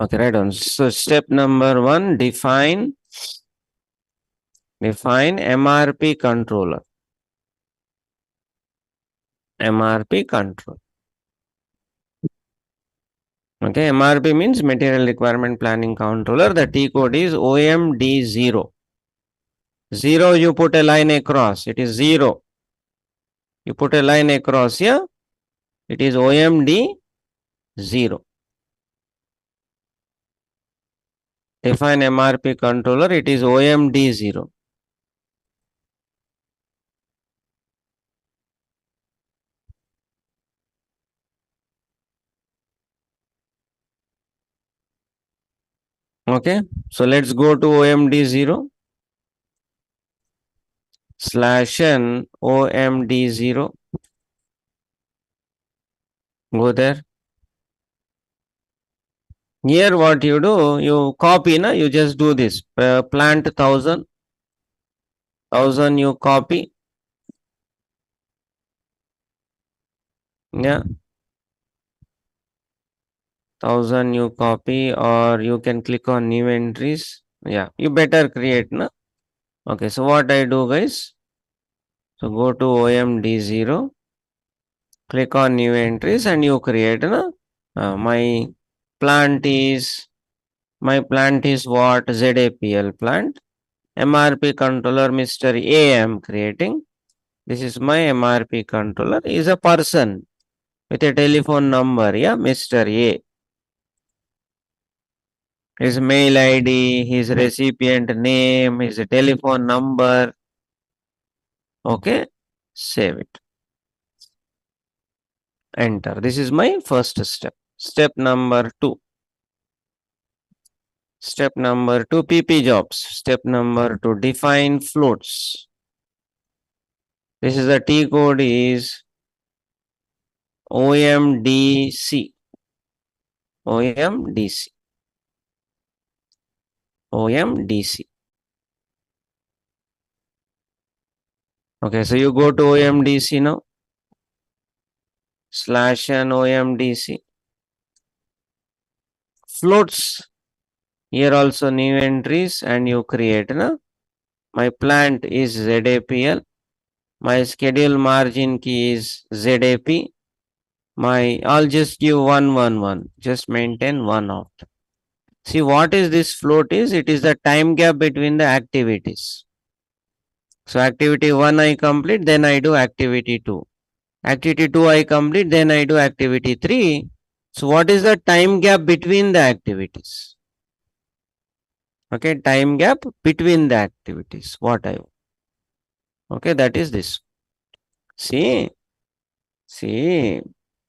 Okay, right on. So step number 1, define MRP controller. MRP control. Okay, MRP means material requirement planning controller. The T code is OMD0. 0, you put a line across, it is 0. You put a line across here, it is OMD 0. Define MRP controller, it is OMD 0. Okay, so let's go to OMD 0 slash n OMD 0. Go there. Here what you do, you copy, na? You just do this. Plant 1000, you copy. Yeah. 1000 you copy, or you can click on new entries. Yeah, you better create, na? Okay, so what I do, guys? So go to OMD0, click on new entries, and you create, na? My plant is what? ZAPL plant. MRP controller Mr. A I am creating. This is my MRP controller. Is a person with a telephone number. Yeah, Mr. A. His mail ID, his recipient name, his telephone number. Okay, save it. Enter. This is my first step. Step number 2. Step number 2, PP jobs. Step number 2, define floats. This is the T code is OMDC. OMDC. OMDC. Okay, so you go to OMDC now. Slash and OMDC. Floats. Here also new entries and you create. Na? My plant is ZAPL. My schedule margin key is ZAP. I'll just give 111. Just maintain 1 out. See what is this float is? It is the time gap between the activities. So activity 1 I complete, then I do activity 2. Activity 2 I complete, then I do activity 3. So what is the time gap between the activities? Okay, time gap between the activities. What I okay, that is this. See,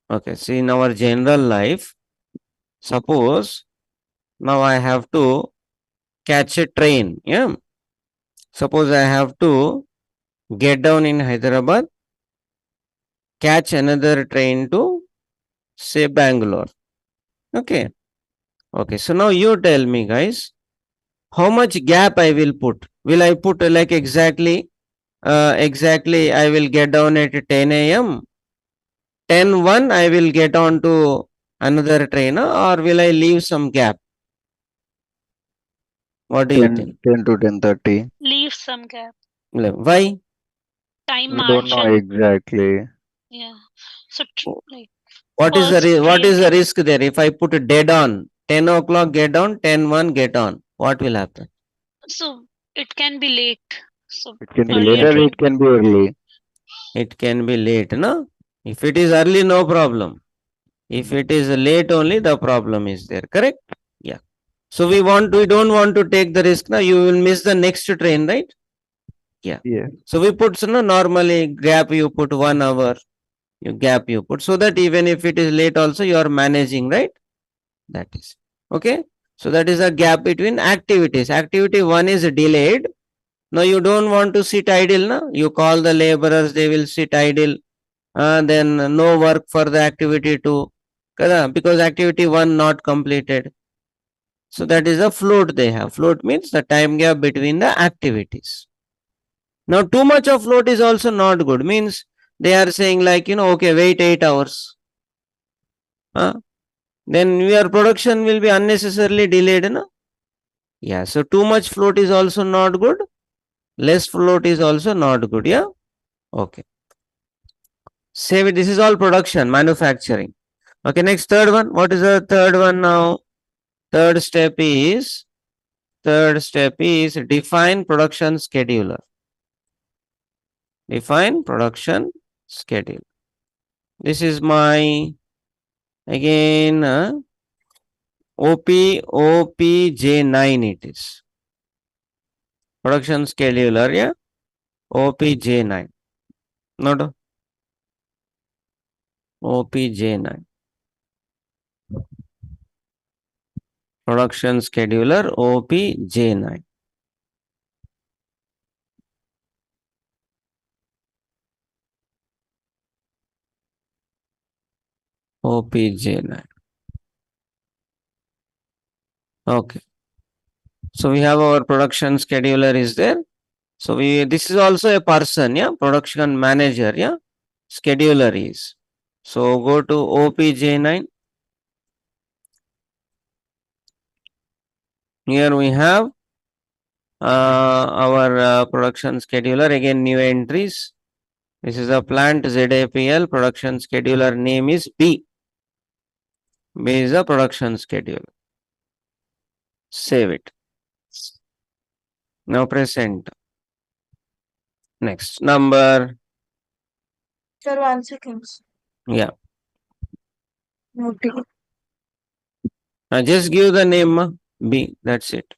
okay, see in our general life, suppose now I have to catch a train. Yeah, suppose I have to get down in Hyderabad, catch another train to say Bangalore. Okay, okay, so now you tell me, guys, how much gap I will put? Will I put like exactly I will get down at 10 a.m. 10:01 I will get on to another train, or will I leave some gap? What do you 10, think? 10 to 10:30. Leave some gap. Why? Time We don't know margin. exactly. Yeah. So like What first is train the can risk there? If I put a dead on 10 o'clock get on, 10:01 get on, what will happen? so it can be late. So It can be It earlier can later, train. it can be early. late, no? If it is early, no problem. If it is late only, the problem is there. Correct? Yeah. So we don't want to take the risk now. You will miss the next train, right? Yeah. Yeah. So we put normally gap you put 1 hour, you gap you put, so that even if it is late also you are managing, right? That is okay. So that is a gap between activities. Activity 1 is delayed. Now you don't want to sit idle, na? You call the laborers, they will sit idle. Then no work for the activity 2. Because activity 1 not completed. So that is a float they have. Float means the time gap between the activities. Now too much of float is also not good. Means they are saying like, okay, wait 8 hours. then your production will be unnecessarily delayed, no? Yeah, so too much float is also not good. Less float is also not good. Yeah. Okay. Save it. This is all production, manufacturing. Okay. Next, third one. What is the third one now? Third step is define production scheduler. Define production schedule. This is my again OPJ9 it is. Production scheduler, yeah. OPJ9. Not OPJ9. Production scheduler OPJ9. OPJ9. Okay. So we have our production scheduler is there. So this is also a person, yeah, production manager, yeah, scheduler is. So go to OPJ9. Here we have our production scheduler, again new entries. This is a plant ZAPL, production scheduler name is B. B is a production scheduler. Save it. Now press enter. Next number. Sir, 1 second. Yeah. Okay. Just give the name B. That's it.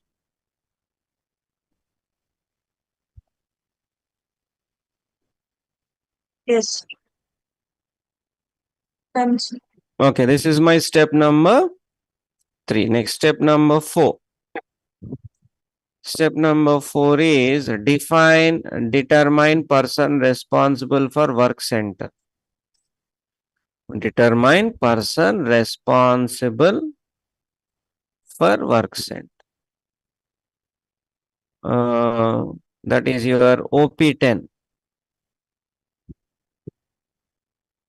Yes. Thanks. Okay, this is my step number 3. Next step number 4. Step number 4 is determine person responsible for work center. Determine person responsible for work center. That is your OP10.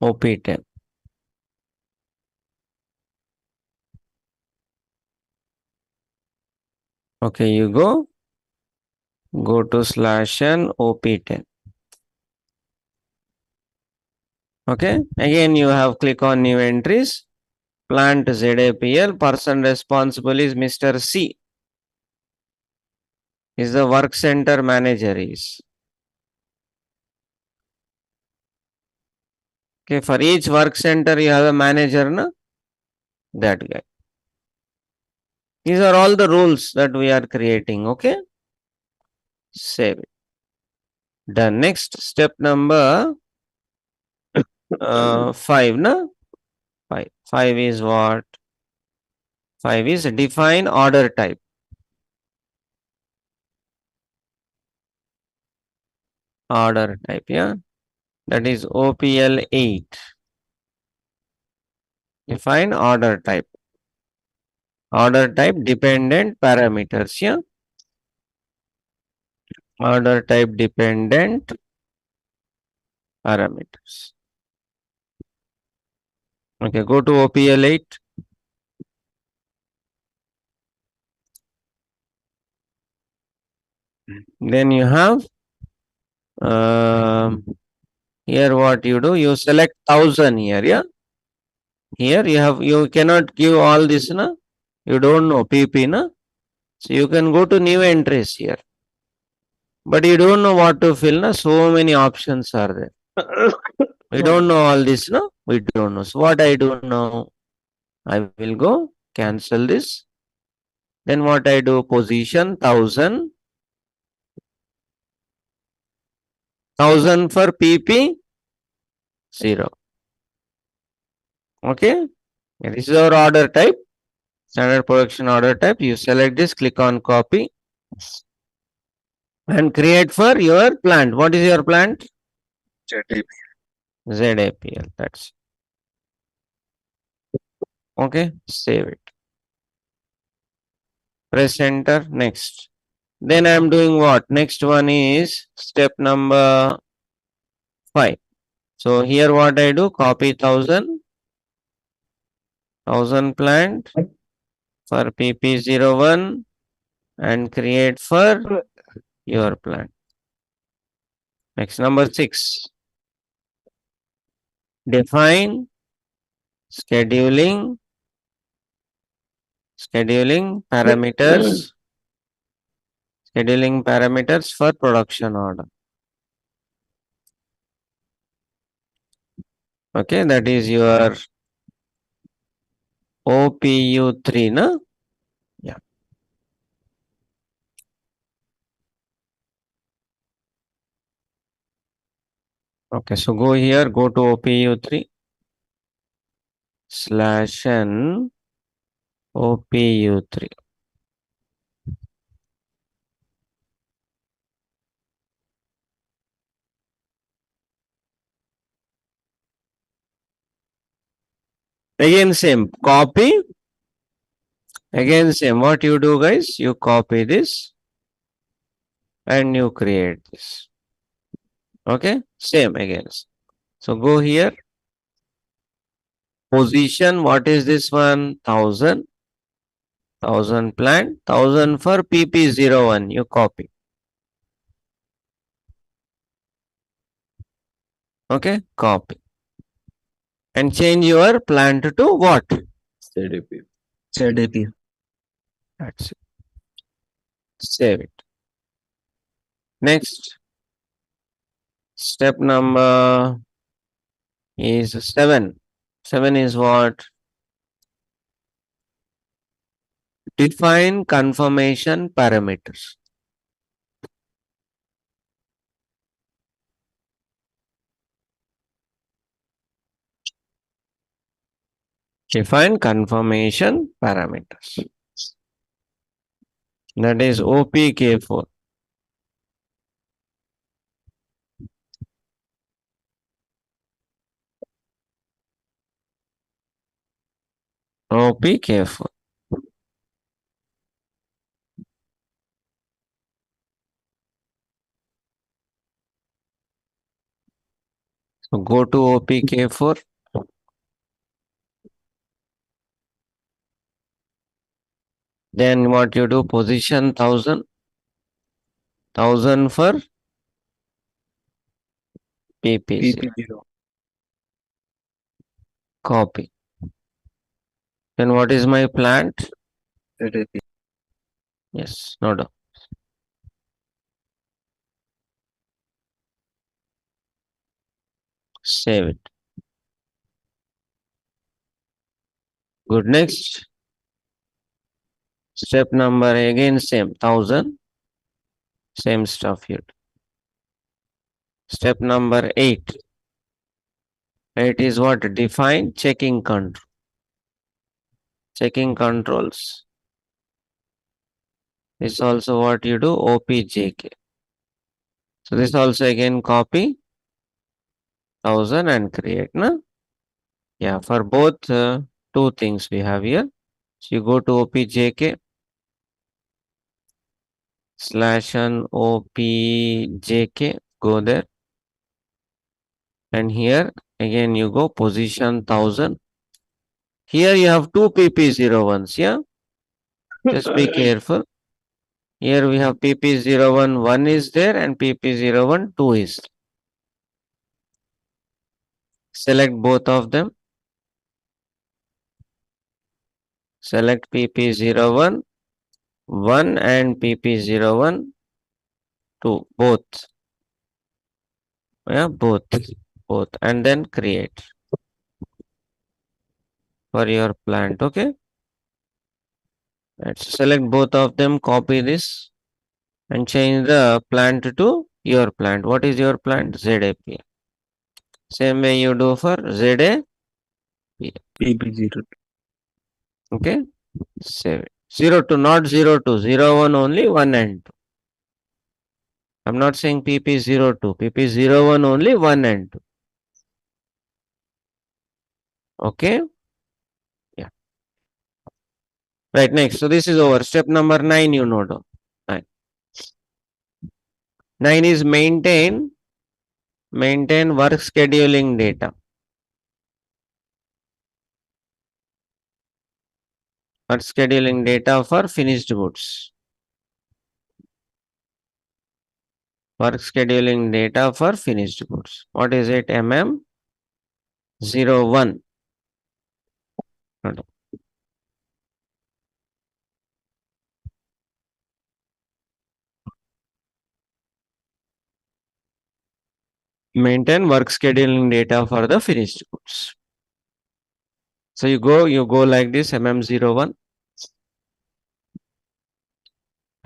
OP10. Okay, you go to /n OP10. Okay, again you have click on new entries. Plant ZAPL, person responsible is Mr. C. Is the work center manager is. Okay, for each work center you have a manager, na? That guy. These are all the rules that we are creating. Okay, save it. Done. Next step number 5, na? 5. 5 is what? 5 is define order type. Order type, yeah. That is OPL8. Define order type. Order type dependent parameters, yeah. Order type dependent parameters. Okay, go to OPL8. Then you have here what you do, you select 1000 here, yeah. Here you cannot give all this, na? You don't know PP, na? So you can go to new entries here. But you don't know what to fill, na? So many options are there. We don't know all this, no? We don't know. So what I do now, I will go cancel this. Then what I do, position 1000. 1000 for PP, 0. Okay. And this is our order type. Standard production order type. You select this, click on copy and create for your plant. What is your plant? ZAPL. That's it. Okay. Save it. Press enter. Next. Then I am doing what? Next one is step number 5. So here what I do, copy 1000 1000 plant for PP01 and create for your plant. Next, number 6. Define scheduling parameters for production order. Okay, that is your OPU3, no? Yeah. Okay, so go here, go to OPU3 /n OPU3. Again same, copy. Again same, what you do guys, you copy this and you create this. Okay, same again. So go here, position, what is this one? 1000 plant, 1000 for PP01, you copy. Okay, copy. And change your plant to what? ZAP. ZAP. That's it. Save it. Next, step number is 7. 7 is what? Define confirmation parameters. Define confirmation parameters. That is OPK4. OPK4. So go to OPK4. Then what you do? Position 1000. 1000 for PP0. PP0. Copy. Then what is my plant? ZAP. Yes, no doubt. Save it. Good. Next. Step number again same 1000. Same stuff here. Step number 8. 8 is what? Define checking control. Checking controls. This also what you do? OPJK. So this also again copy 1000 and create. No? Yeah, for both two things we have here. So you go to OPJK /n OPJK. Go there. And here again you go position 1000. Here you have two PP01s. Yeah. Just be careful. Here we have PP01 1 is there and PP01 2 is there. Select both of them. Select PP01 1 and PP01 2 both. Yeah, both and then create for your plant. Okay. Let's select both of them, copy this and change the plant to your plant. What is your plant? ZAP. Same way you do for ZA. PP0. Okay. Save it. 02, not 02. 01 only, 1 and 2. I'm not saying PP02. PP01 only, 1 and 2. Okay. Yeah. Right, next. So this is over. Step number 9, you know. 9. 9 is maintain work scheduling data. Work scheduling data for finished goods. Work scheduling data for finished goods. What is it? MM01. Maintain work scheduling data for the finished goods. So you go like this MM01,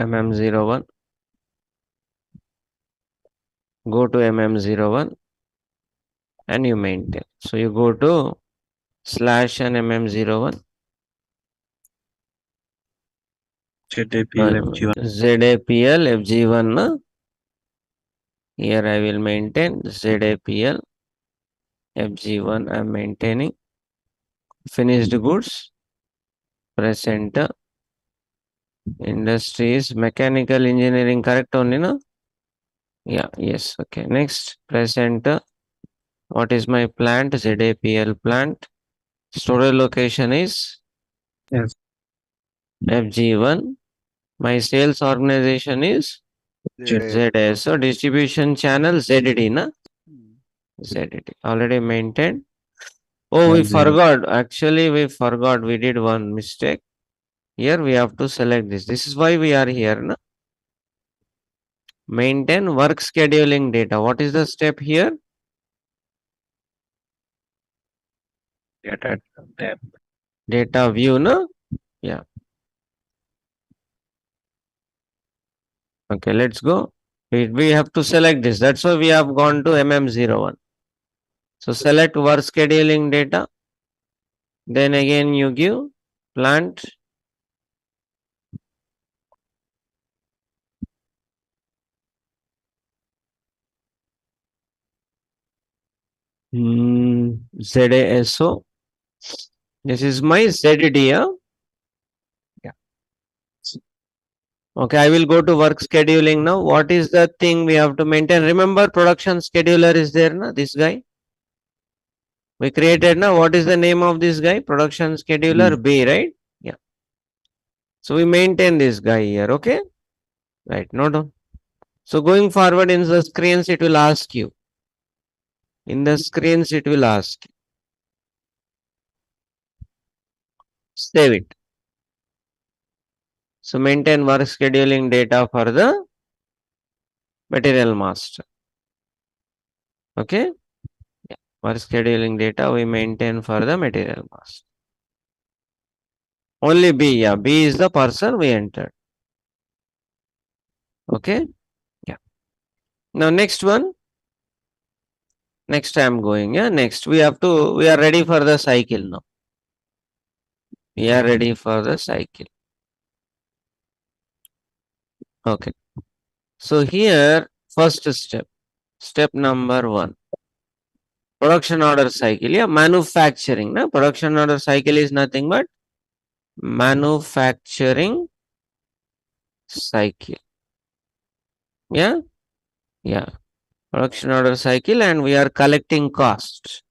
MM01, go to MM01 and you maintain. So you go to slash and MM01, ZAPL FG1. ZAPL FG1. Here I will maintain ZAPL FG1. I am maintaining finished goods. Press enter. Industry is mechanical engineering, correct only, no? Yeah, yes. Okay. Next, press enter. What is my plant? ZAPL plant. Storage location is Yes. FG1. My sales organization is ZS. So distribution channel ZD, na? ZD. Already maintained. Oh, we 10. forgot. Actually, we forgot. We did one mistake. Here we have to select this. This is why we are here, na? Maintain work scheduling data. What is the step here? Data tab. Data view, no? Yeah. Okay, let's go. We have to select this. That's why we have gone to MM01. So select work scheduling data. Then again you give plant. ZASO. This is my ZD. Yeah. Okay, I will go to work scheduling now. What is the thing we have to maintain? Remember, production scheduler is there, na? This guy we created now. What is the name of this guy? Production scheduler B, right? Yeah. So we maintain this guy here. Okay. Right. Note down. So going forward in the screens, it will ask you. In the screens, it will ask. Save it. So maintain work scheduling data for the material master. Okay. Yeah. Work scheduling data we maintain for the material master. Only B. Yeah. B is the person we entered. Okay. Yeah. Now next one. Next I am going. Yeah. Next we are ready for the cycle now. We are ready for the cycle. Okay. So here first step number 1. Production order cycle. Yeah. Manufacturing. No? Production order cycle is nothing but manufacturing cycle. Yeah. Yeah. Production order cycle and we are collecting costs.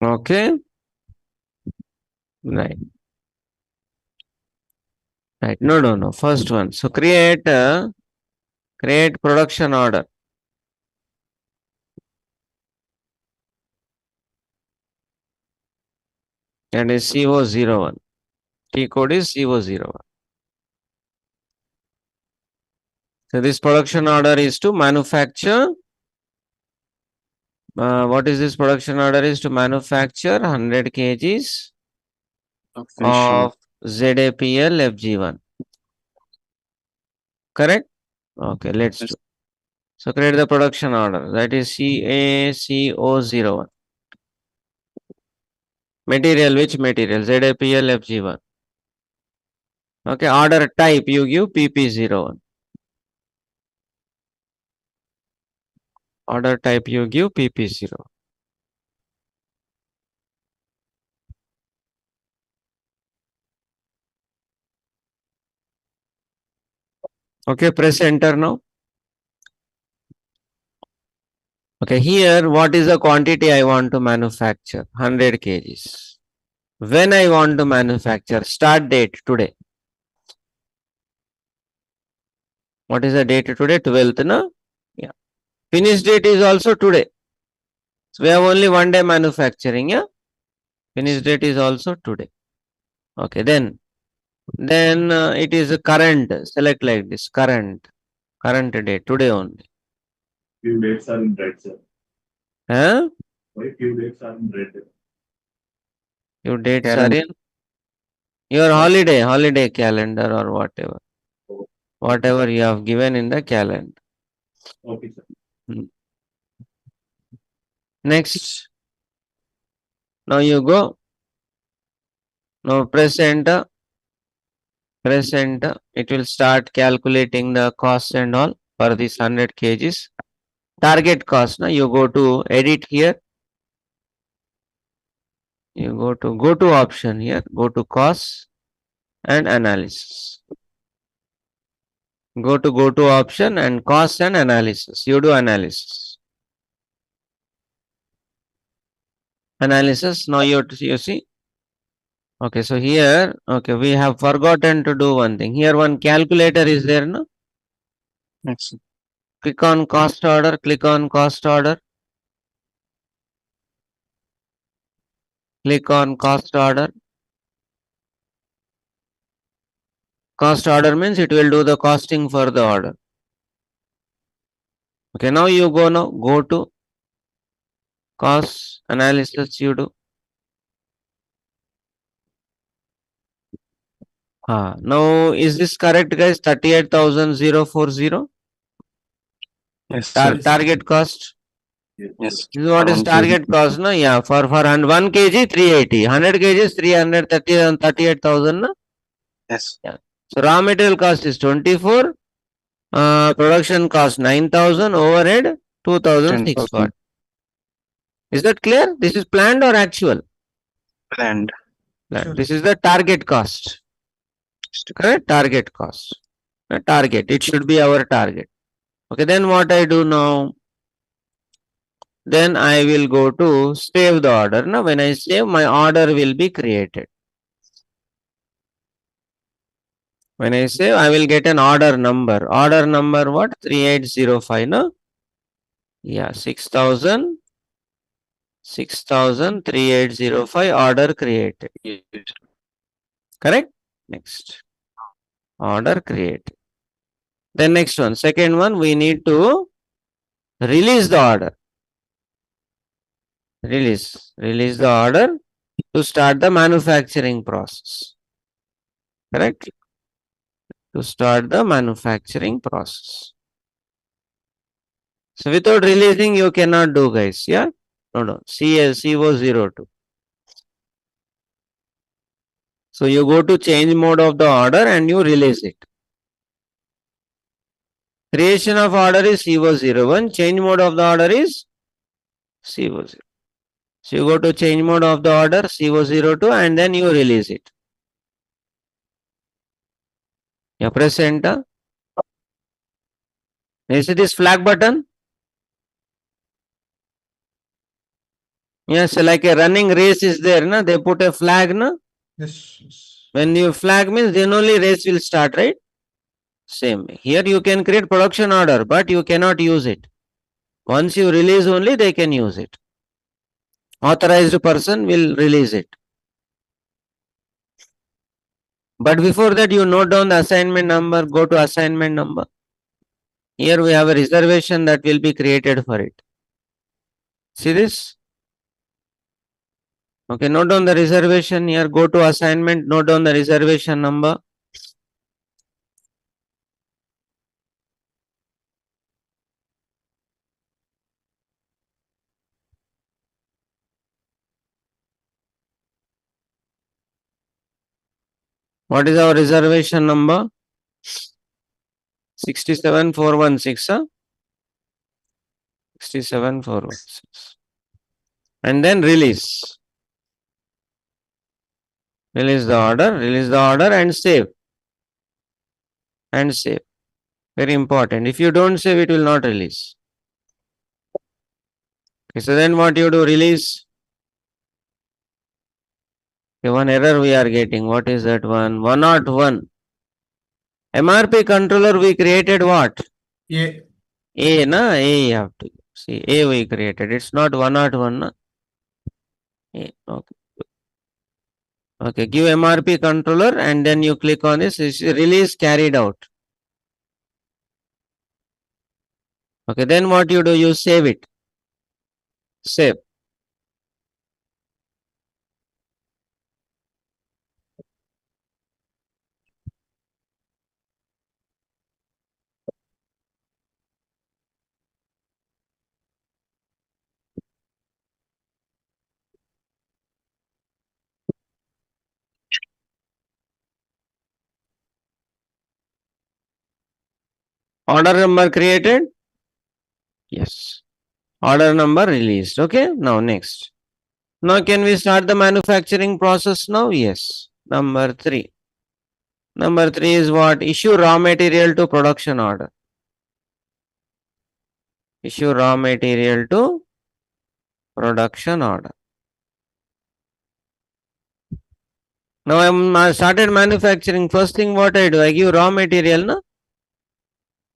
Okay. Right. Right. No. First one. So create production order. And is CO01. T code is CO01. So this production order is to manufacture. What is this production order? Is to manufacture 100 kgs of ZAPL FG1. Correct? Okay, let's do. So create the production order. That is CACO01. Material, which material? ZAPL FG1. Okay, order type you give PP01. Order type you give PP0. Okay, press enter now. Okay, here what is the quantity I want to manufacture? 100 kgs. When I want to manufacture? Start date today. What is the date today? 12th, no? Yeah. Finish date is also today. So we have only 1 day manufacturing, yeah? Finish date is also today. Okay, then it is a current. Select like this, current date, today only. Few dates are in red, sir. Huh? Why few dates are in red? Your dates are Calendar. in your holiday calendar or whatever. Whatever you have given in the calendar. Okay, sir. Next. Now you go. Now press enter. Press enter. It will start calculating the cost and all for this 100 kgs. Target cost. Now you go to edit here. You go to option here. Go to cost and analysis. Go to option and cost and analysis. You do analysis. Analysis. Now you see. Okay, so here, okay, we have forgotten to do one thing. Here one calculator is there, no? Yes. Click on cost order, click on cost order. Click on cost order. Cost order means it will do the costing for the order. Okay, now you go to cost analysis you do. Now is this correct guys? 38,040 Yes, sir. target cost. Yes. This is what is 1 kg. target cost, no? Yeah, for 1 kg 380, 100 kg is 330 and 38,000, no? Yes. So raw material cost is 24, production cost 9,000, overhead 2,640. 10,000 Is that clear? This is planned or actual? planned. Planned. This is the target cost. Correct? Target cost. The target. It should be our target. Okay, then what I do now? Then I will go to save the order. Now when I save, my order will be created. When I save, I will get an order number. Order number what? 3805, no? Yeah, 6,000. 6,3805 order created. Correct? Next. Order created. Then next one. Second one, we need to release the order. Release the order to start the manufacturing process. Correct? To start the manufacturing process. So without releasing, you cannot do, guys. Yeah? No. CO02. So you go to change mode of the order and you release it. Creation of order is CO01. Change mode of the order is CO0. So you go to change mode of the order CO02 and then you release it. You press enter. You see this flag button? Yes, like a running race is there, na? They put a flag, na? Yes. When you flag means then only race will start, right? Same. Here you can create production order, but you cannot use it. Once you release only, they can use it. Authorized person will release it. But before that, you note down the assignment number, go to assignment number. Here we have a reservation that will be created for it. See this? Okay, note down the reservation here, go to assignment, note down the reservation number. What is our reservation number? 67416, huh? 67416. And then release. Release the order and save. And save. Very important. If you don't save, it will not release. Okay, so then what you do? Release. Okay, one error we are getting. What is that one? 101. MRP controller we created what? A. A, na? A you have to see. A we created. It's not 101, na? A. Okay. Okay, give MRP controller and then you click on this. Release carried out. Okay, then what you do? You save it. Save. Order number created? Yes. Order number released. Okay, now next. Now can we start the manufacturing process now? Yes. Number 3. Number 3 is what? Issue raw material to production order. Issue raw material to production order. Now I started manufacturing. First thing what I do? I give raw material, no?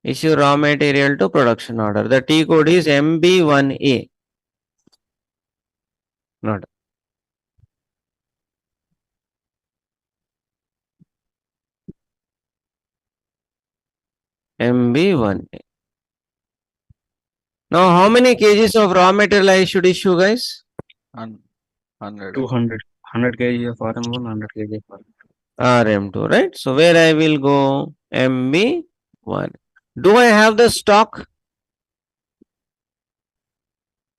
Issue raw material to production order. The T code is MB1A. Not. MB1A. Now how many kgs of raw material I should issue, guys? 100. 200. 100 kg of RM1, 100 kg of RM2. RM2, right? So where I will go? MB1. Do I have the stock?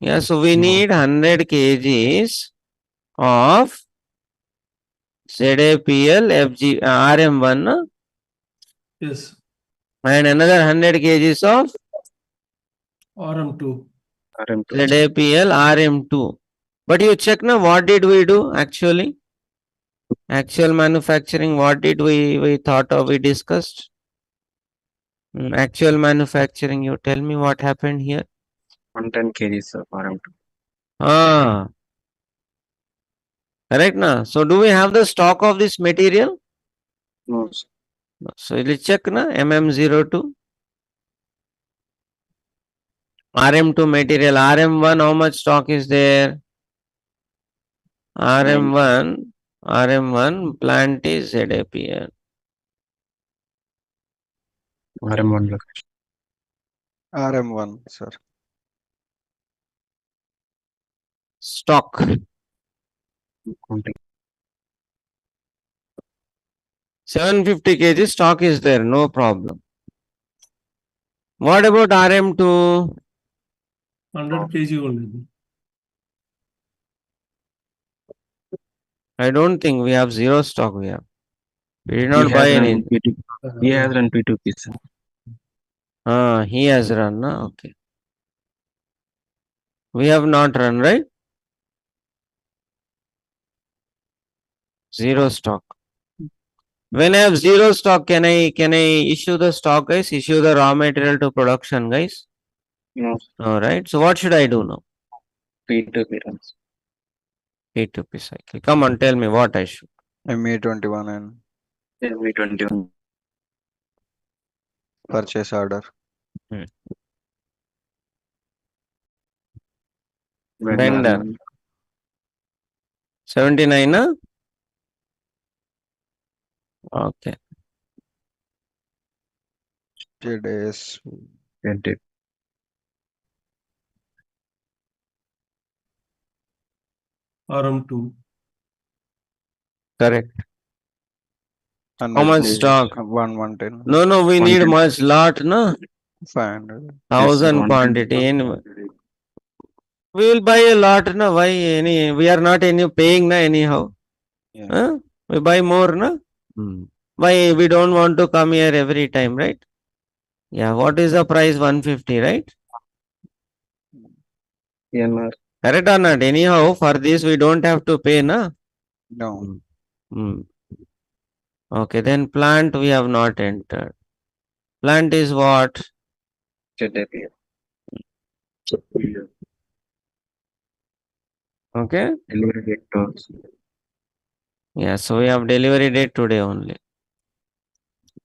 Yeah, so we No. need 100 kgs of ZAPL FG RM1, no? Yes. And another 100 kgs of RM2. RM2. ZAPL RM2. But you check now, what did we do actually? Actual manufacturing, what did we thought of, we discussed? Actual manufacturing, you tell me what happened here. 110 kg of RM2. Ah, correct na? So do we have the stock of this material? No, sir. So let's check na, MM02. RM2 material, RM1, how much stock is there? RM1 plant is ZAPL. RM1 location. RM1, sir. Stock. Counting. 750 kg stock is there, no problem. What about RM2? 100 kg only. I don't think we have zero stock. We did He not buy has any. run P2. He has run P2P, sir. He has run. Na? Okay. We have not run, right? Zero stock. When I have zero stock, can I issue the stock, guys? Issue the raw material to production, guys? No, All right. So what should I do now? P2P runs. P2P cycle. Come on, tell me what I should. ME21 and MV21. purchase order. Vendor. 79, na? Okay. JDS. 20. RM2. Correct. 100 How much kg. stock? 110. No, we need 110. much lot, no? 500. 1,000 110. quantity. Anyway. We will buy a lot, na? Why any? We are not any paying, na? Anyhow. Yeah. Huh? We buy more, na? Why we don't want to come here every time, right? Yeah. What is the price? 150, right? EMR. Correct or not? Anyhow, for this we don't have to pay, na? No. Okay, then plant we have not entered. Plant is what? ZAPL. Okay. Delivery date also. Yeah, so we have delivery date today only.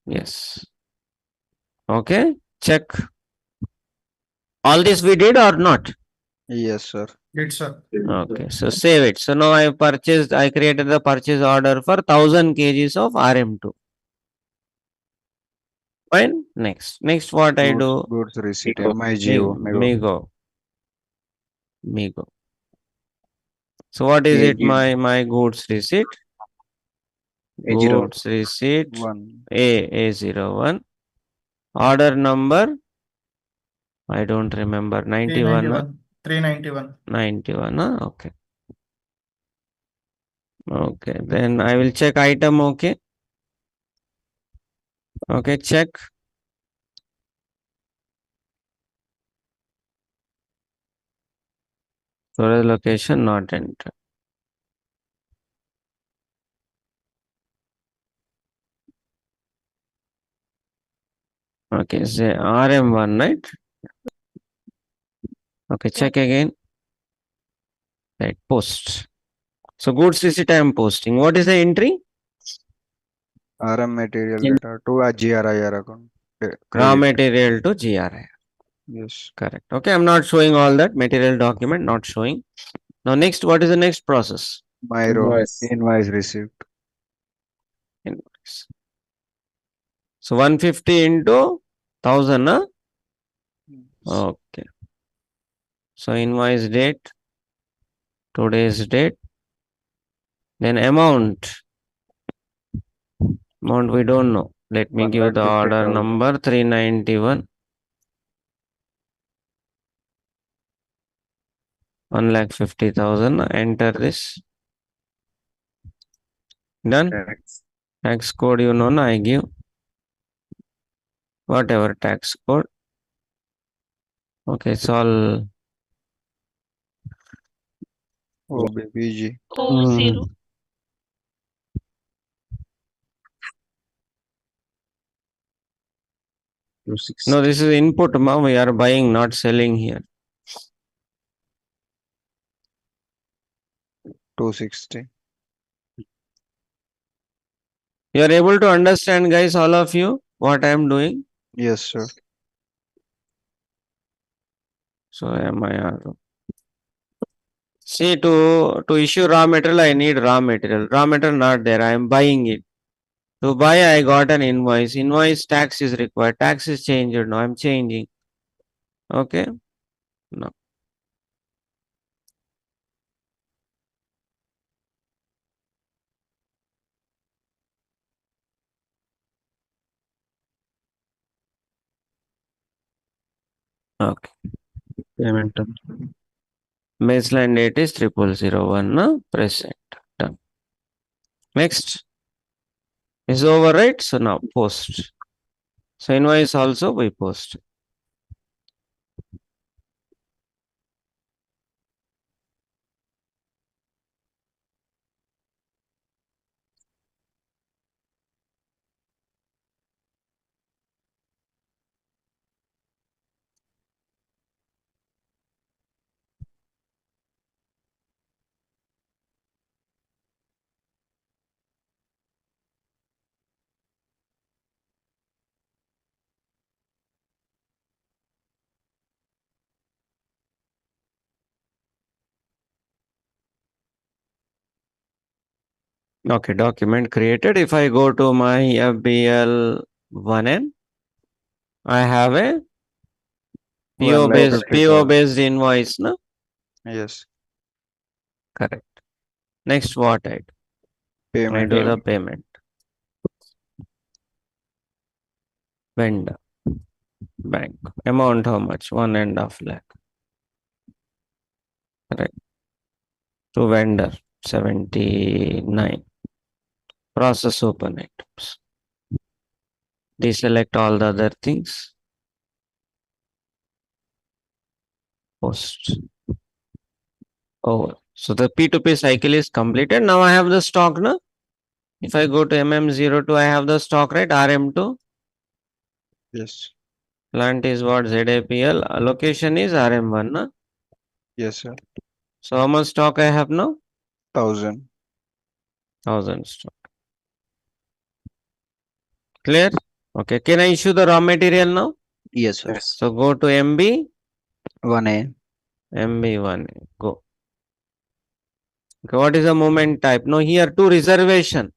Yes. Okay, check. All this we did or not? Yes, sir. Did, sir. Okay, so save it. So now I created the purchase order for 1000 kgs of RM2. Fine. Next what I do? Goods receipt, Migo. MIGO, Migo. Migo. So what is it? AG. My goods receipt. A01. Goods receipt One. A01. Order number. I don't remember. 91. 391. 91. Okay. Okay. Then I will check item. Okay. Okay. Check. Storage location not entered. Okay, say RM1, right? Okay, check again. Right, post. So goods receipt I am posting. What is the entry? RM material In- data to a GRIR account. Raw Credit. material to GRI. Yes. Correct. Okay, I'm not showing all that. Material document not showing. Now next, what is the next process? Myro. Invoice. Invoice receipt. Invoice. So 150 into 1000, huh? Okay. So invoice date, today's date, then amount. Amount we don't know. Let me give the order 1,50,000. number 391. 1,50,000. Enter this. Done. Tax. Tax code you know, I give. Whatever tax code. Okay, it's all. OBPG. O0. No, this is input, ma. We are buying, not selling here. 260. You are able to understand, guys, all of you, what I am doing? Yes, sir. So MIR. See, to issue raw material, I need raw material. Raw material not there. I am buying it. To buy, I got an invoice. Invoice tax is required. Tax is changed. No, I'm changing. Okay. No. Okay. Payment. Baseline date is 0001. No? Press enter. Done. Next. Is over, right? So now post. So invoice also we post. Okay, document created. If I go to my FBL 1N, I have a PO based invoice, no? Yes. Correct. Next, what I do? Payment. I do the payment. Vendor. Bank. Amount how much? 1.5 lakh. Correct. To vendor 79. Process open items. Deselect all the other things. Post. Over. So the P2P cycle is completed. Now I have the stock, no? If I go to MM02, I have the stock, right? RM2. Yes. Plant is what? ZAPL. Location is RM1, no? Yes, sir. So how much stock I have now? 1000. 1000 stock. Clear? Okay. Can I issue the raw material now? Yes, sir. Yes. So go to MB, 1A. MB1. Go. Okay. What is the movement type? No, here to reservation.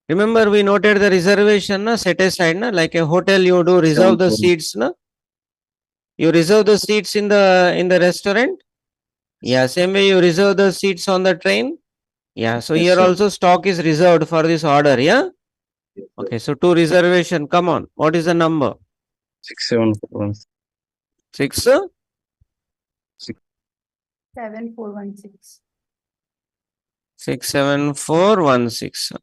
Remember we noted the reservation, na? Set aside, na? Like a hotel, you do reserve the 7-4. seats, na? You reserve the seats in the restaurant. Yeah, same way you reserve the seats on the train. Yeah, so Yes, here sir. also stock is reserved for this order. Yeah. Okay, so to reservation. Come on. What is the number? 674. 6 7416. 67416.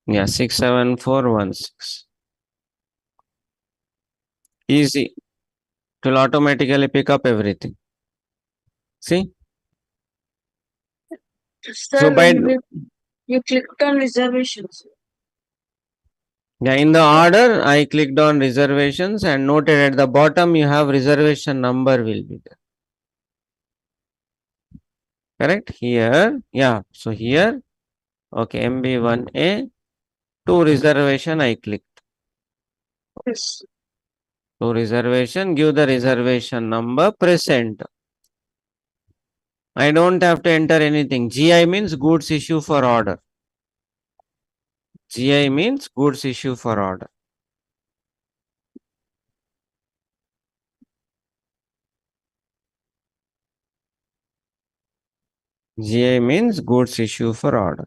Yeah, 67416. Easy. It will automatically pick up everything. See? Sir, by- you clicked on reservations. Yeah, in the order, I clicked on reservations and noted at the bottom you have reservation number will be there. Correct? Here, yeah. So here, okay, MB1A, to reservation I clicked. Yes. To reservation, give the reservation number, press enter. I don't have to enter anything. GI means goods issue for order. GI means goods issue for order. GI means goods issue for order.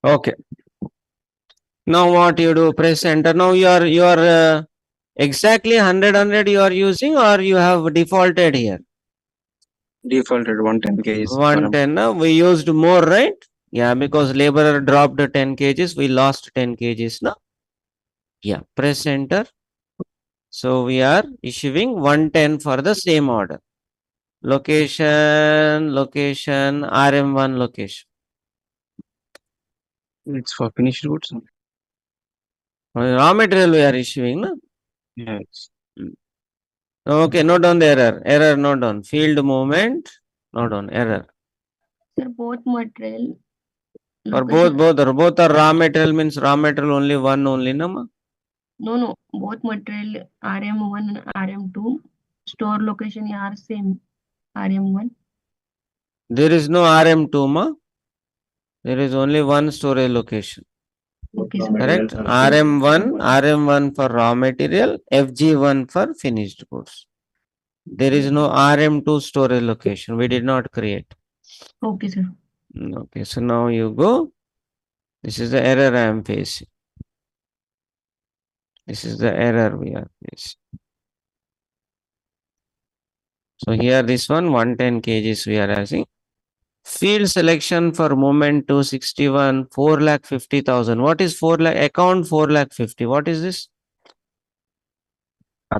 Okay. Now what you do? Press enter. Now you are exactly 100 you are using, or you have defaulted here. Defaulted 110 kgs. 110. We used more, right? Yeah, because laborer dropped 10 kgs. We lost 10 kgs now. Yeah, press enter. So we are issuing 110 for the same order. Location, RM1 location. It's for finished goods. Raw material we are issuing, no? Yes. Okay, note down the error. Error, note down. Field movement, note down. Error. Sir, both material. For location- both are raw material means raw material only one only, no? Ma? No, both material RM1 and RM2 store location are same. RM1. There is no RM2, ma. There is only one storage location. Okay, sir. Correct? RM1 for raw material, FG1 for finished goods. There is no RM2 storage location. We did not create. Okay, sir. Okay, so now you go. This is the error I am facing. This is the error we are facing. So here this one 110 kgs we are asking. Field selection for movement 261 4,50,000. What is 4 lakh? Account 4,50,000. What is this?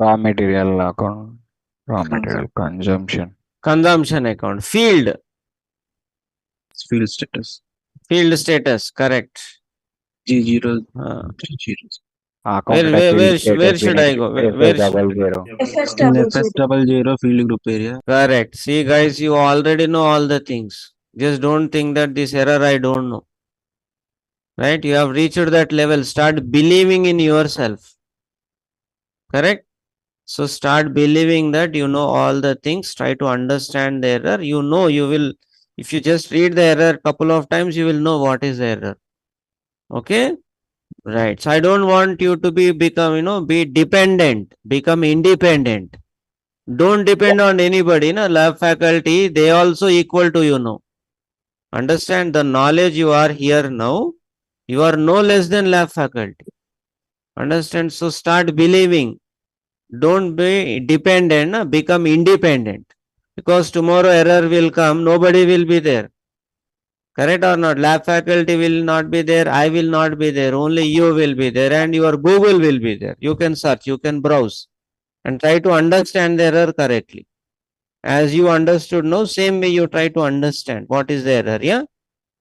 Raw material account. Raw material consumption. Consumption account. Field Field status. Field status. Correct. G0. Uh, 30. Account where should I go? Where FS In double FS zero. 00 field group area. Correct. See, guys, you already know all the things. Just don't think that this error I don't know. Right? You have reached that level. Start believing in yourself. Correct? So start believing that you know all the things. Try to understand the error. You know you will. If you just read the error couple of times, you will know what is the error. Okay? Right. So I don't want you to be dependent. Become independent. Don't depend on anybody. Na? Lab faculty, they also equal to you now. Understand the knowledge you are here now. You are no less than lab faculty. Understand? So start believing. Don't be dependent. Na? Become independent. Because tomorrow error will come. Nobody will be there. Correct or not? Lab faculty will not be there. I will not be there. Only you will be there and your Google will be there. You can search, you can browse and try to understand the error correctly. As you understood now, same way you try to understand what is the error. Yeah.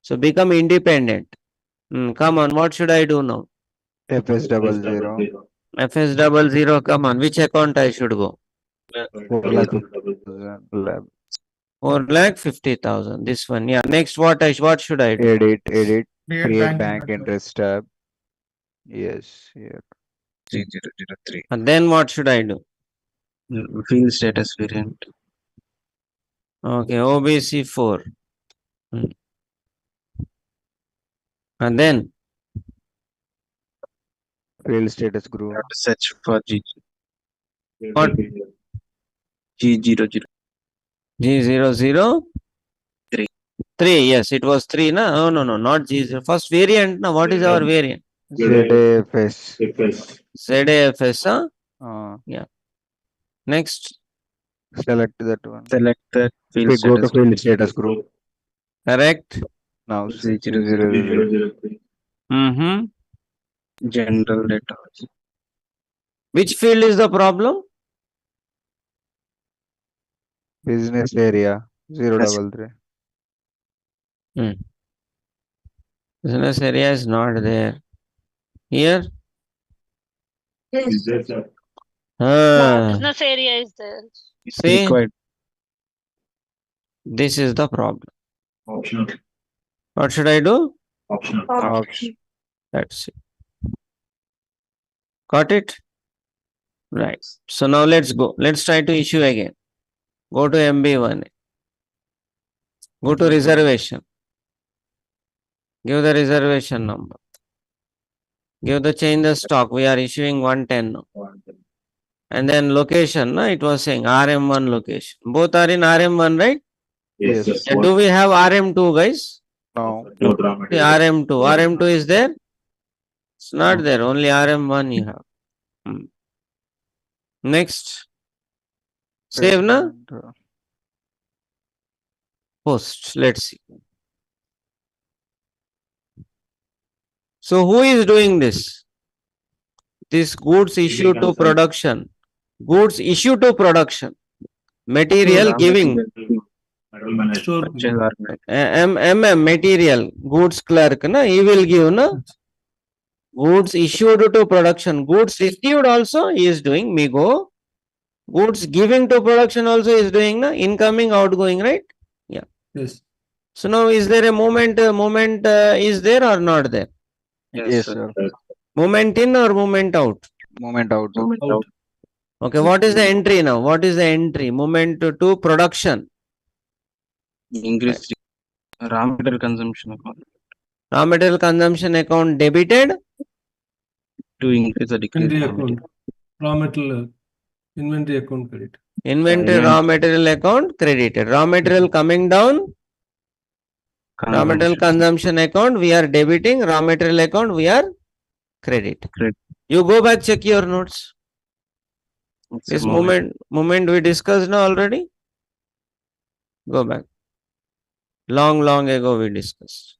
So become independent. Come on, what should I do now? FS00. FS00. Come on, which account I should go? 4,50,000 lab. 4,50,000. This one. Yeah. Next, what should I do? Edit, Create create bank bank interest. interest tab. Yes, here. G003. And then what should I do? Field status variant. Okay, OBC 4. And then Field status group. Have to search for What? G00. G00? 3. 3, yes, it was 3, na? No, not G0. First variant, na? What is our variant? ZAFS. FS. ZAFS, huh? Next, Select that one. Select the field We go to status. field status group. correct? Now G00. 000. Mm-hmm. General data. Which field is the problem? Business area 033. Business area is not there. Here? Yes. Is there, sir? Business area is there. It's See? required. This is the problem. Optional. What should I do? Optional. Option. That's it. Got it? Right. So now let's go. Let's try to issue again. Go to MB1. Go to reservation. Give the reservation number. Give the change the stock. We are issuing 110 now. And then location, no? It was saying RM1 location. Both are in RM1, right? Yes, Yes. sir. Yeah, do we have RM2, guys? No. No See, drama. RM2. RM2 is there? It's not there. Only RM1 you have. Next. Save, na? Post. Let's see. So who is doing this? This goods issue to production. Goods issue to production. Material giving. Store. Material. Goods clerk. Na? He will give. Na? Goods issued to production. Goods received also he is doing. Migo. Goods giving to production also is doing. Na? Incoming, outgoing, right? Yes. So now is there a moment is there or not there? Yes, sir. Moment in or moment out? Moment out. Out. Okay, what is the entry now? What is the entry? Moment to production. Increase raw material consumption account. Raw material consumption account debited. To increase or decrease. Inventory raw material. account. Raw material. Inventory account credit. Inventory raw material account credited. Raw material coming down. Raw material consumption account we are debiting. Raw material account we are crediting. Credit. You go back, check your notes. It's This a moment. moment we discussed now already. Go back. Long ago we discussed.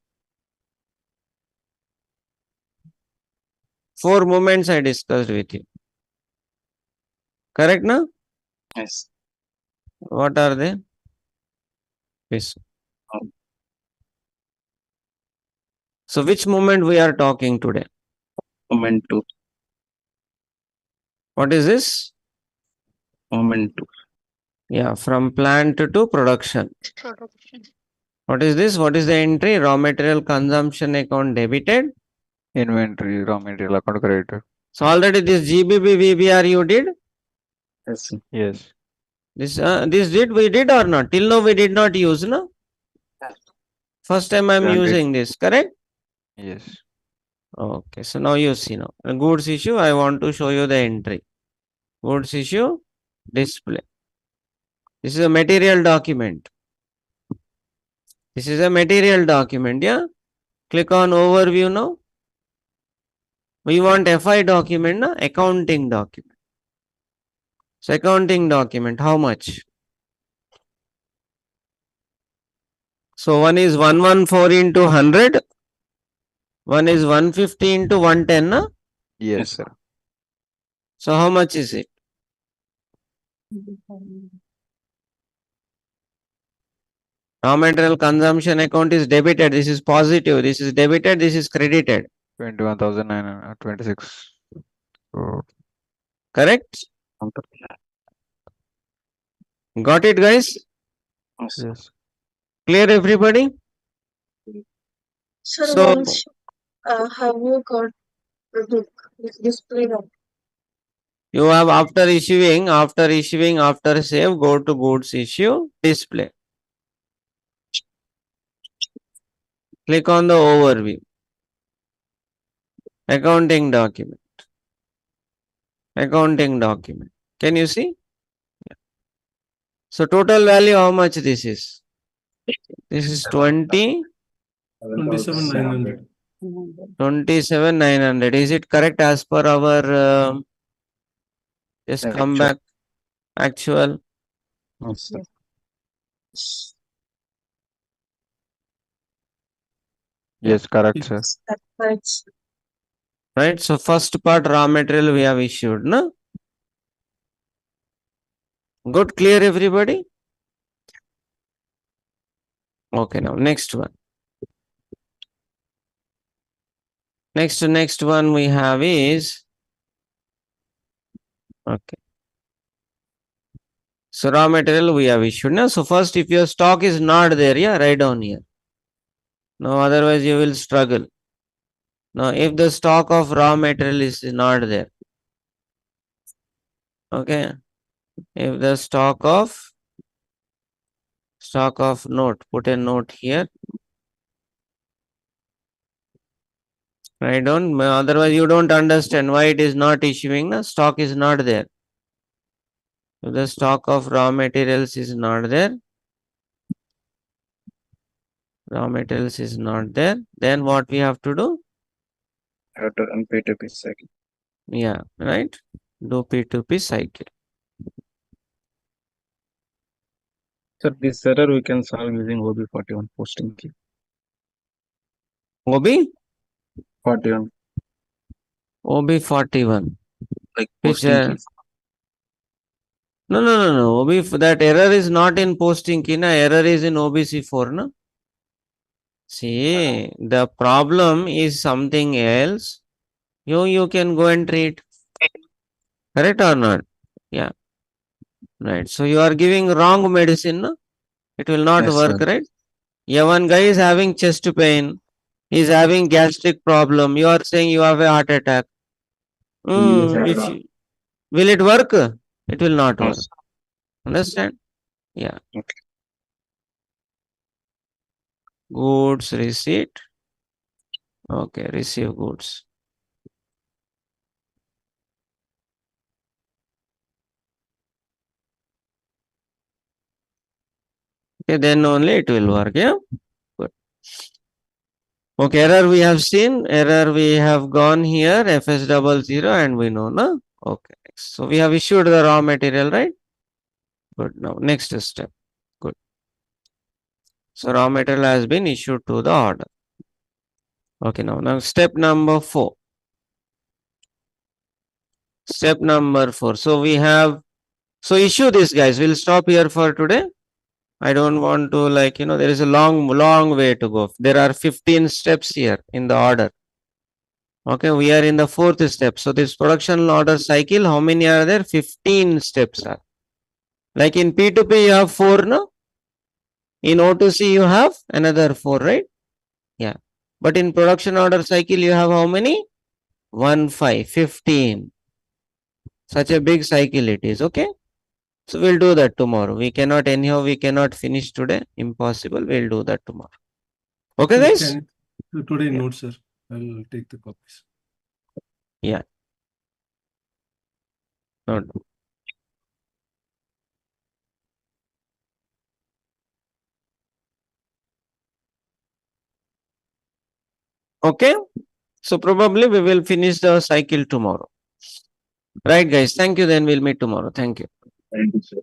4 moments I discussed with you. Correct, na? Yes. What are they? Yes. So which moment we are talking today? Moment 2. What is this? Moment 2. Yeah, from plant to production. Production. What is this? What is the entry? Raw material consumption account debited. Inventory raw material account credited. So already this GBB VBR you did. Yes. Yes. This we did or not? Till now we did not use, no? First time I am Granted. using this, correct? Yes. Okay, so now you see now. Goods issue, I want to show you the entry. Goods issue, display. This is a material document. This is a material document, yeah? Click on overview now. We want FI document, na? Accounting document. So accounting document, how much? So one is 114 into 100. One is 150 into 110, na? Yes, sir. So how much is it? Raw material consumption account is debited. This is positive. This is debited. This is credited. 21,926. So, Correct? Got it, guys? Yes. yes. Clear, everybody? Sir, So- once have you got the display of You have after issuing, after save, go to goods issue, display. Click on the overview. Accounting document. Accounting document. Can you see? Yeah. So total value, how much this is? This is 27,900. 27,900. Is it correct as per our just come Actual. back actual? Yes, sir. Yes, correct, sir. that parts? Right? So first part raw material we have issued, no? Good, clear everybody? Okay, now next one. Next one we have is okay. So raw material we have issued. Now, so first if your stock is not there, yeah, write down here. No, otherwise you will struggle. Now, if the stock of raw material is not there, okay. If the stock of note, put a note here. Write down. Otherwise you don't understand why it is not issuing. No, stock is not there. If the stock of raw materials is not there, then what we have to do? Have to run P2P cycle. Yeah, right. Do P2P cycle. Sir, this error we can solve using OB41 posting key. OB41. 41, like Which, posting key. no. That error is not in posting key, na. Error is in OBC4, na. See, the problem is something else. You can go and treat. Correct or not? Yeah. Right. So you are giving wrong medicine, no? It will not Yes, work, sir. right? Yeah, one guy is having chest pain. He's having gastric problem. You are saying you have a heart attack. Will it work? It will not work. Yes. Understand? Yeah. Okay. Goods receipt. Okay, receive goods. Okay, then only it will work. Yeah. Good. Okay, error we have seen. Error we have gone here. FS00 and we know, no? Okay. So we have issued the raw material, right? Good. Now next step. Good. So raw material has been issued to the order. Okay, now step number 4. Step number 4. So we have, so issue this, guys. We'll stop here for today. I don't want to, like, there is a long way to go. There are 15 steps here in the order. Okay, we are in the 4th step. So this production order cycle, how many are there? 15 steps are. Like in P2P, you have 4, no? In O2C, you have another 4, right? Yeah. But in production order cycle, you have how many? 15. Such a big cycle it is, okay? So we'll do that tomorrow. We cannot finish today. Impossible. We'll do that tomorrow. Okay, guys? Today Yeah. notes, sir. I'll take the copies. Yeah. Note. Okay. So probably we will finish the cycle tomorrow. Right, guys. Thank you. Then we'll meet tomorrow. Thank you. Thank you, sir.